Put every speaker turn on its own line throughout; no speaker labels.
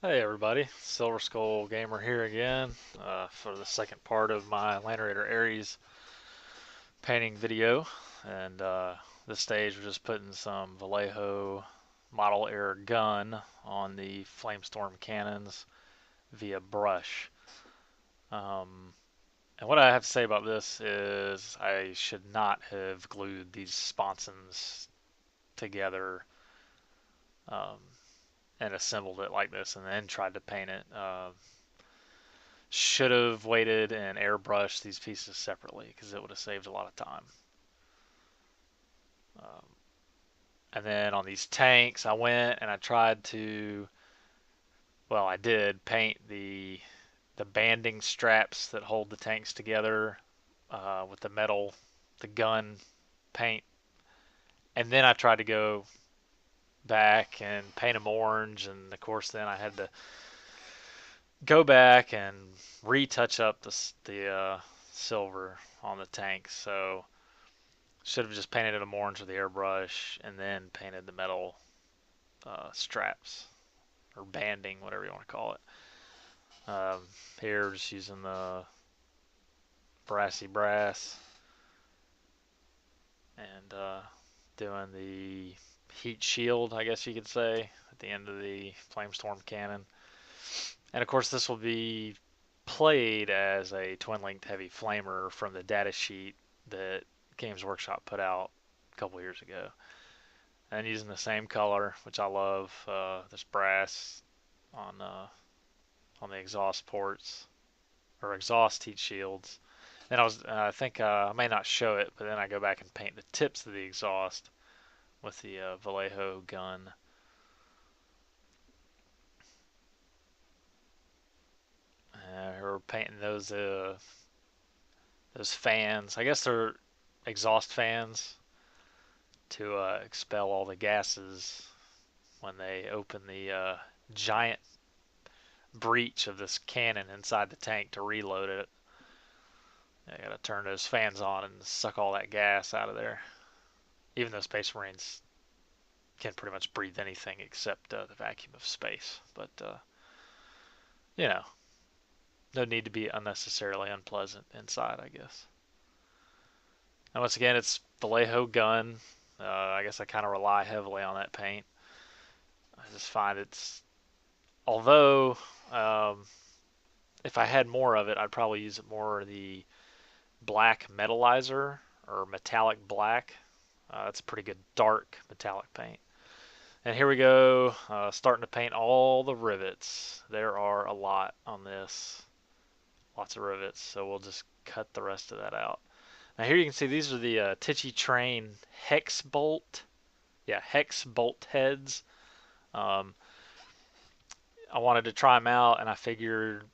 Hey everybody, Silver Skull Gamer here again for the second part of my Land Raider Ares painting video. And this stage we're just putting some Vallejo model air gun on the Flamestorm cannons via brush. Um, and what I have to say about this is I should not have glued these sponsons together um, and assembled it like this and then tried to paint it. Should have waited and airbrushed these pieces separately because it would have saved a lot of time. Um, and then on these tanks, I went and I tried to, well, I did paint the banding straps that hold the tanks together with the metal, the gun paint, and then I tried to go back and paint them orange, and of course then I had to go back and retouch up the silver on the tank. So should have just painted them orange with the airbrush and then painted the metal straps or banding, whatever you want to call it. Here, just using the brassy brass and doing the heat shield, I guess you could say, at the end of the Flamestorm cannon. And of course, this will be played as a twin-linked heavy flamer from the data sheet that Games Workshop put out a couple years ago. And using the same color, which I love, this brass on the exhaust ports or exhaust heat shields. Then I think I may not show it, but then I go back and paint the tips of the exhaust with the Vallejo gun. We're painting those fans. I guess they're exhaust fans to expel all the gases when they open the giant breach of this cannon inside the tank to reload it. I gotta turn those fans on and suck all that gas out of there. Even though Space Marines can pretty much breathe anything except the vacuum of space. But, you know, no need to be unnecessarily unpleasant inside, I guess. And once again, it's Vallejo gun. I guess I kind of rely heavily on that paint. I just find although if I had more of it, I'd probably use it more the black metallizer or metallic black. That's a pretty good dark metallic paint. And here we go, starting to paint all the rivets. There are a lot on this, lots of rivets, so we'll just cut the rest of that out. Now here you can see these are the Tichy Train hex bolt, hex bolt heads. I wanted to try them out, and I figured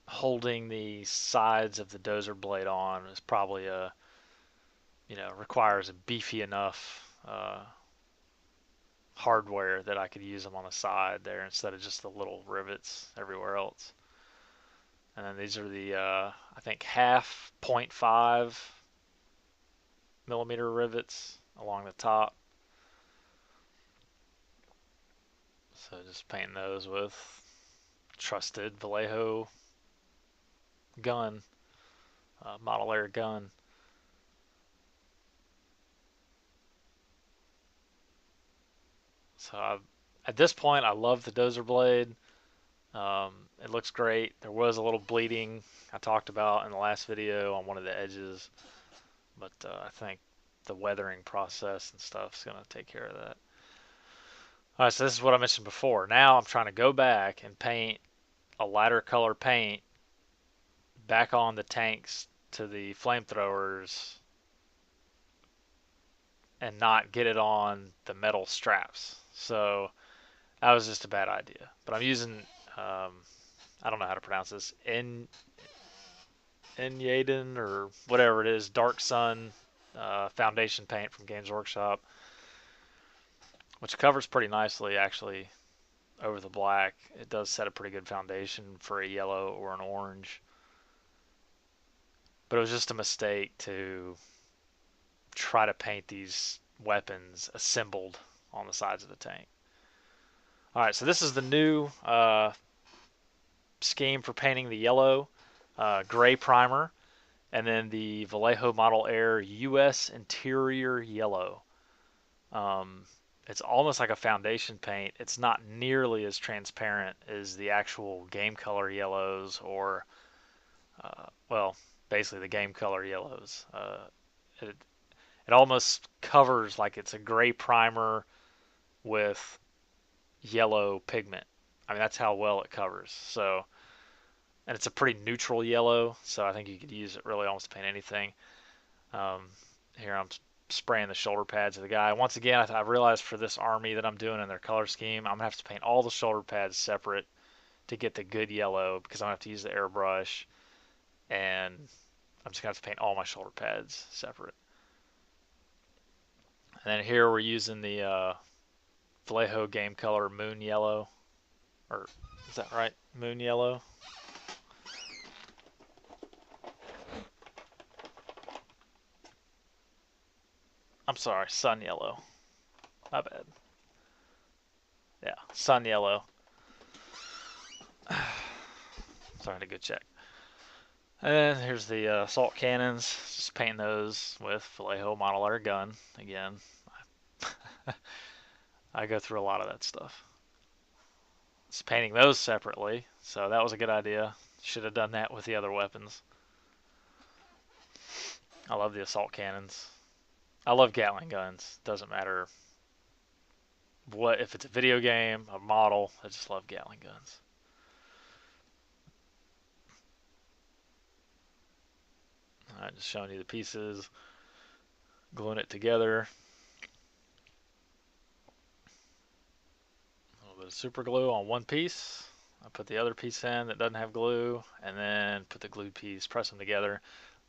holding the sides of the Dozer blade on is probably requires a beefy enough hardware that I could use them on the side there instead of just the little rivets everywhere else. And then these are the I think half 0.5 millimeter rivets along the top. So just painting those with trusted Vallejo gun, model air gun. So at this point, I love the Dozer blade. It looks great. There was a little bleeding I talked about in the last video on one of the edges, but I think the weathering process and stuff is going to take care of that. All right, so this is what I mentioned before. Now I'm trying to go back and paint a lighter color paint back on the tanks to the flamethrowers and not get it on the metal straps. So that was just a bad idea. But I'm using, I don't know how to pronounce this, Enyaden or whatever it is, Dark Sun foundation paint from Games Workshop, which covers pretty nicely actually over the black. It does set a pretty good foundation for a yellow or an orange. But it was just a mistake to try to paint these weapons assembled on the sides of the tank. All right, so this is the new scheme for painting the yellow gray primer, and then the Vallejo Model Air US Interior Yellow. Um, it's almost like a foundation paint. It's not nearly as transparent as the actual game color yellows or, well, basically the game color yellows. It, it almost covers like it's a gray primer with yellow pigment. I mean, that's how well it covers. So, and it's a pretty neutral yellow, so I think you could use it really almost to paint anything. Um, Here I'm spraying the shoulder pads of the guy. Once again, I realized for this army that I'm doing in their color scheme, I'm gonna have to paint all the shoulder pads separate to get the good yellow because I'm gonna have to use the airbrush, and I'm just gonna have to paint all my shoulder pads separate. And then here we're using the Vallejo Game Color Moon Yellow, or is that right? Moon Yellow. I'm sorry, Sun Yellow. My bad. Yeah, Sun Yellow. Sorry to go check. And then here's the assault cannons. Just painting those with Vallejo Model Air gun. Again, I go through a lot of that stuff. Just painting those separately, so that was a good idea. Should have done that with the other weapons. I love the assault cannons. I love Gatling guns. Doesn't matter what, if it's a video game, a model. I just love Gatling guns. Alright, just showing you the pieces, gluing it together. A little bit of super glue on one piece. I put the other piece in that doesn't have glue, and then put the glued piece, press them together.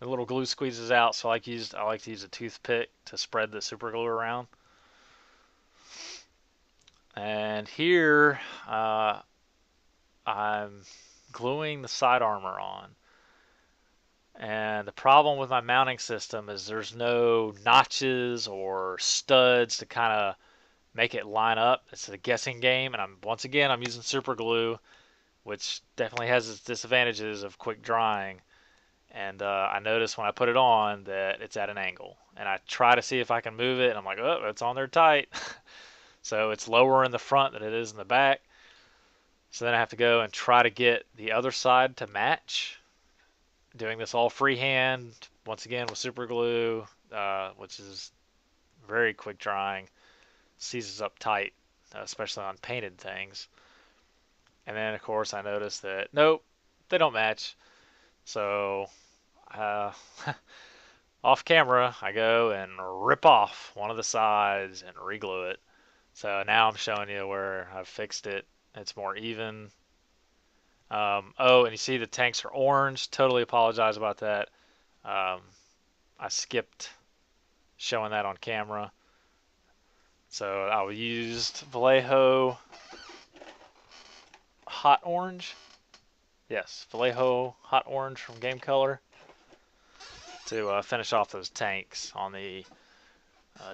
The little glue squeezes out, so I like to use a toothpick to spread the super glue around. And here I'm gluing the side armor on. And the problem with my mounting system is there's no notches or studs to kind of make it line up. It's a guessing game, and once again I'm using super glue, which definitely has its disadvantages of quick drying. And I notice when I put it on that it's at an angle, and I try to see if I can move it, and I'm like, oh, it's on there tight. So it's lower in the front than it is in the back. So then I have to go and try to get the other side to match. Doing this all freehand, once again with super glue, which is very quick drying, seizes up tight, especially on painted things. And then of course I notice that nope, they don't match. So off camera, I go and rip off one of the sides and reglue it. So now I'm showing you where I've fixed it. It's more even. Oh, and you see the tanks are orange. Totally apologize about that. I skipped showing that on camera. So I used Vallejo Hot Orange. Yes, Vallejo Hot Orange from Game Color to finish off those tanks on the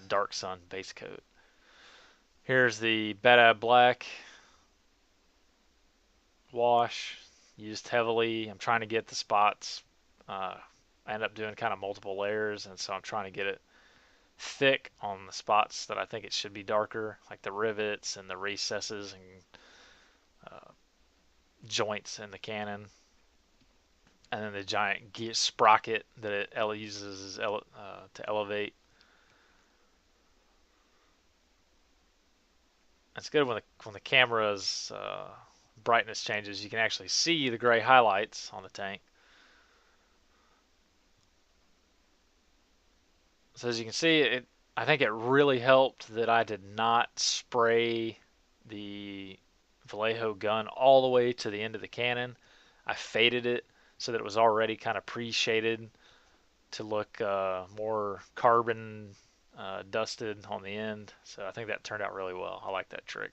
Dark Sun base coat. Here's the Bad Black wash, used heavily. I'm trying to get the spots. I end up doing kind of multiple layers, and so I'm trying to get it thick on the spots that I think it should be darker, like the rivets and the recesses and joints in the cannon. And then the giant gear sprocket that it uses to elevate. It's good when the camera's brightness changes, you can actually see the gray highlights on the tank. So as you can see, I think it really helped that I did not spray the Vallejo gun all the way to the end of the cannon. I faded it so that it was already kind of pre-shaded to look more carbon dusted on the end. So I think that turned out really well. I like that trick.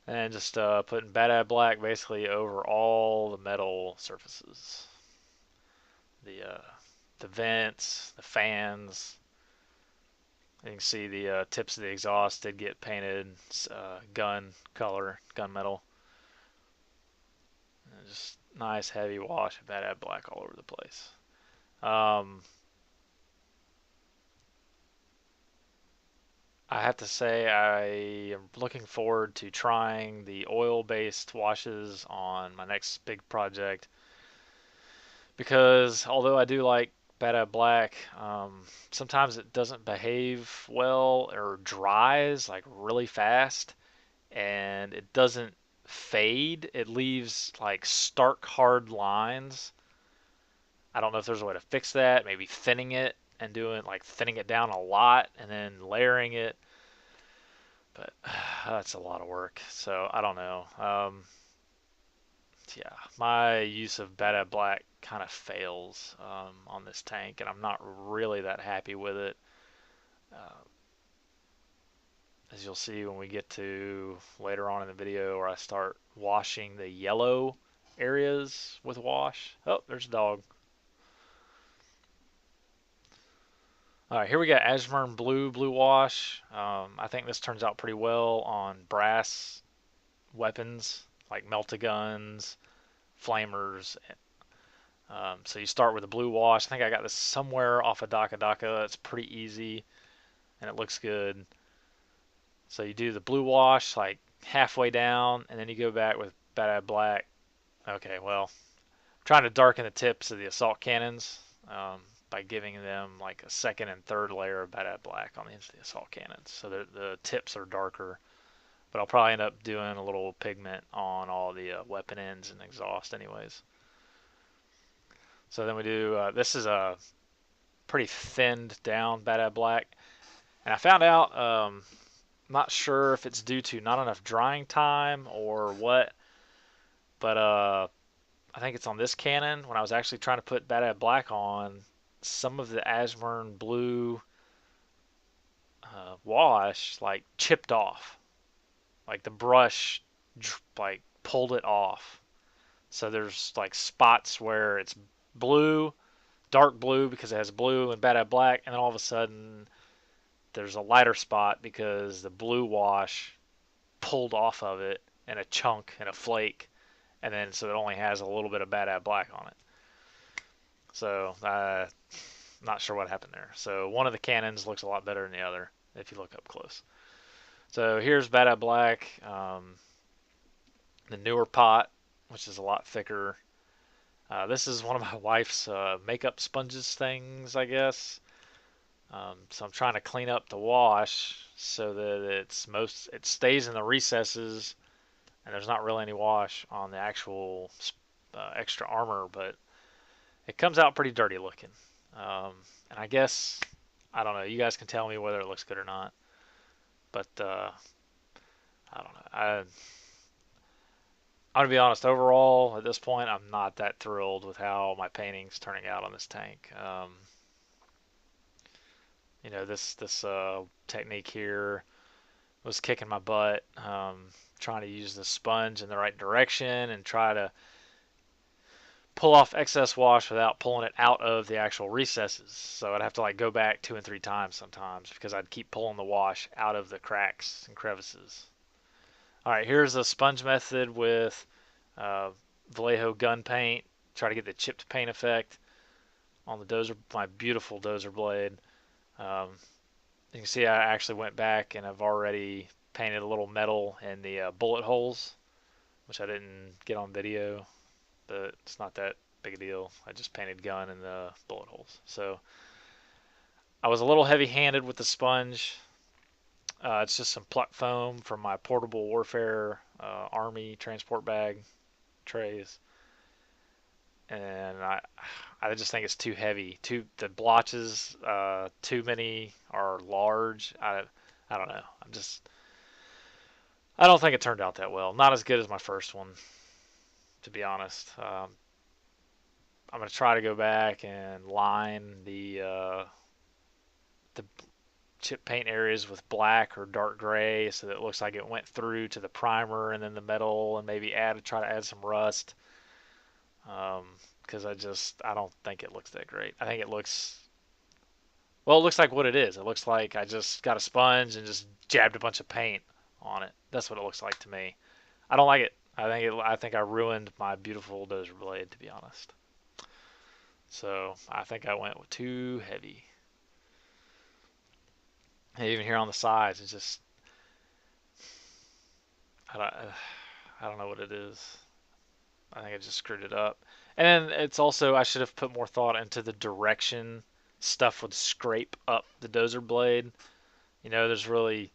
And just putting Bad Black basically over all the metal surfaces. The vents, the fans, You can see the tips of the exhaust did get painted gun color, gunmetal. Just nice heavy wash of Bad Black all over the place. Um, I have to say I am looking forward to trying the oil-based washes on my next big project because although I do like Bad Black, sometimes it doesn't behave well or dries like really fast, and it doesn't fade. It leaves like stark hard lines. I don't know if there's a way to fix that. Maybe thinning it and doing like thinning it down a lot and then layering it. But that's a lot of work. So I don't know. Yeah, my use of Bad Black kind of fails on this tank, and I'm not really that happy with it. Uh, as you'll see when we get to later on in the video where I start washing the yellow areas with wash. Oh, there's a dog. All right, here we got Ashburn Blue wash. I think this turns out pretty well on brass weapons like melta-guns, flamers. So you start with a blue wash. I think I got this somewhere off of Daka. It's pretty easy and it looks good. So you do the blue wash like halfway down, and then you go back with Bad Black. Okay, well, I'm trying to darken the tips of the assault cannons by giving them like a second and third layer of Bad Black on the ends of the assault cannons, so that the tips are darker. But I'll probably end up doing a little pigment on all the weapon ends and exhaust, anyways. So then we do. This is a pretty thinned down Bad Black, and I found out. Not sure if it's due to not enough drying time or what, but I think it's on this cannon. When I was actually trying to put Bad Black on, some of the Ashburn Blue wash like chipped off, like the brush like pulled it off. So there's like spots where it's blue, dark blue because it has blue and Bad Black, and then all of a sudden there's a lighter spot because the blue wash pulled off of it in a chunk and a flake, and then so it only has a little bit of Bad Black on it. So not sure what happened there. So one of the cannons looks a lot better than the other if you look up close. So here's Bad Black, the newer pot, which is a lot thicker. This is one of my wife's makeup sponges things, I guess. So I'm trying to clean up the wash so that it stays in the recesses, and there's not really any wash on the actual extra armor, but it comes out pretty dirty looking. And I guess I don't know. You guys can tell me whether it looks good or not, but I don't know. I'm gonna be honest. Overall, at this point, I'm not that thrilled with how my painting's turning out on this tank. This technique here was kicking my butt, trying to use the sponge in the right direction and try to pull off excess wash without pulling it out of the actual recesses. So I'd have to like go back 2 and 3 times sometimes because I'd keep pulling the wash out of the cracks and crevices. All right, here's a sponge method with Vallejo gun paint. Try to get the chipped paint effect on the Dozer, my beautiful Dozer blade. Um, you can see I actually went back and I've already painted a little metal in the bullet holes, which I didn't get on video, but it's not that big a deal. I just painted gun in the bullet holes. So I was a little heavy-handed with the sponge. It's just some pluck foam from my portable warfare army transport bag trays, and I just think it's too heavy. The blotches, too many are large. I don't know. I don't think it turned out that well. Not as good as my first one, to be honest. I'm gonna try to go back and line the chip paint areas with black or dark gray so that it looks like it went through to the primer and then the metal, and maybe try to add some rust. Because I don't think it looks that great. I think it looks Well, it looks like what it is. It looks like I just got a sponge and just jabbed a bunch of paint on it. That's what it looks like to me. I don't like it. I think I ruined my beautiful Dozer blade, to be honest. So I think I went with too heavy. And even here on the sides, it's just I don't, I don't know what it is. I think I just screwed it up. And it's also I should have put more thought into the direction stuff would scrape up the Dozer blade. There's really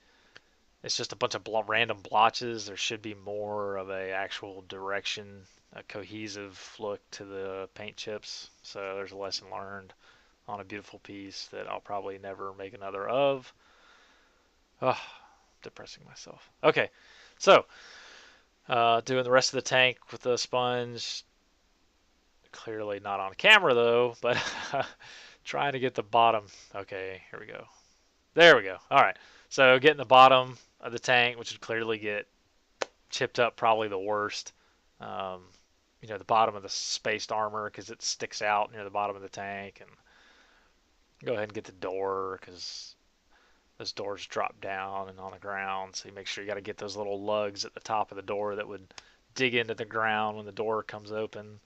it's just a bunch of random blotches. There should be more of a actual direction, a cohesive look to the paint chips. So there's a lesson learned on a beautiful piece that I'll probably never make another of. Oh, depressing myself. Okay, so doing the rest of the tank with the sponge. Clearly not on camera though, but trying to get the bottom. Okay, here we go. There we go. All right. So getting the bottom of the tank, which would clearly get chipped up, probably the worst. Um, the bottom of the spaced armor because it sticks out near the bottom of the tank, and go ahead and get the door because those doors drop down and on the ground. So you make sure you got to get those little lugs at the top of the door that would dig into the ground when the door comes open.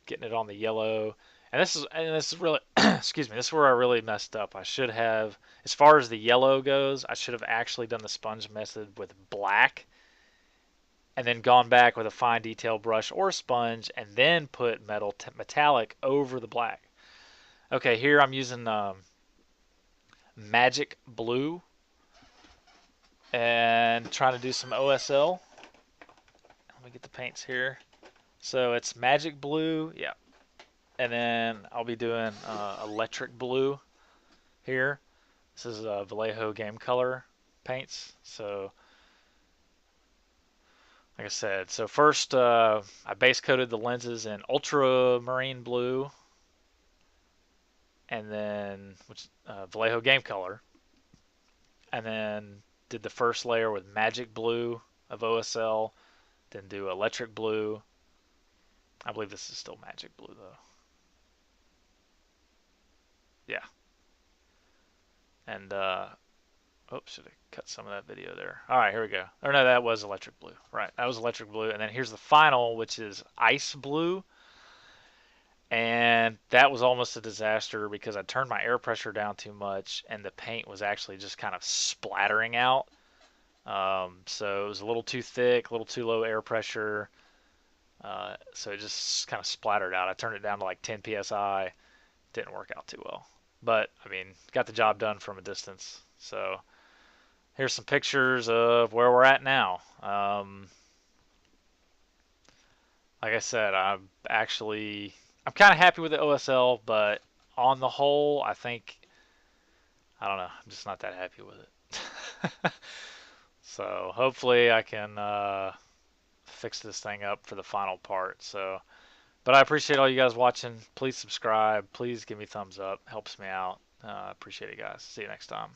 Getting it on the yellow. And this is really excuse me, this is where I really messed up. I should have, as far as the yellow goes, I should have actually done the sponge method with black and then gone back with a fine detail brush or sponge and then put metallic over the black. Okay, here I'm using magic blue and trying to do some OSL. Let me get the paints here. So it's magic blue, yeah. And then I'll be doing electric blue here. This is Vallejo Game Color paints. So, like I said, so first I base coated the lenses in ultramarine blue, and then Vallejo Game Color, and then did the first layer with magic blue of OSL, then do electric blue. I believe this is still magic blue though. Yeah. And oops, should have cut some of that video there. All right, here we go. Or no, that was electric blue. Right, that was electric blue. And then here's the final, which is ice blue. And that was almost a disaster because I turned my air pressure down too much, and the paint was actually just kind of splattering out. So it was a little too thick, a little too low air pressure. So it just kind of splattered out. I turned it down to like 10 psi. Didn't work out too well. But, I mean, got the job done from a distance. So here's some pictures of where we're at now. Like I said, I'm kind of happy with the OSL, but on the whole, I don't know, I'm just not that happy with it. So hopefully I can fix this thing up for the final part. But I appreciate all you guys watching. Please subscribe. Please give me a thumbs up. Helps me out. Appreciate it, guys. See you next time.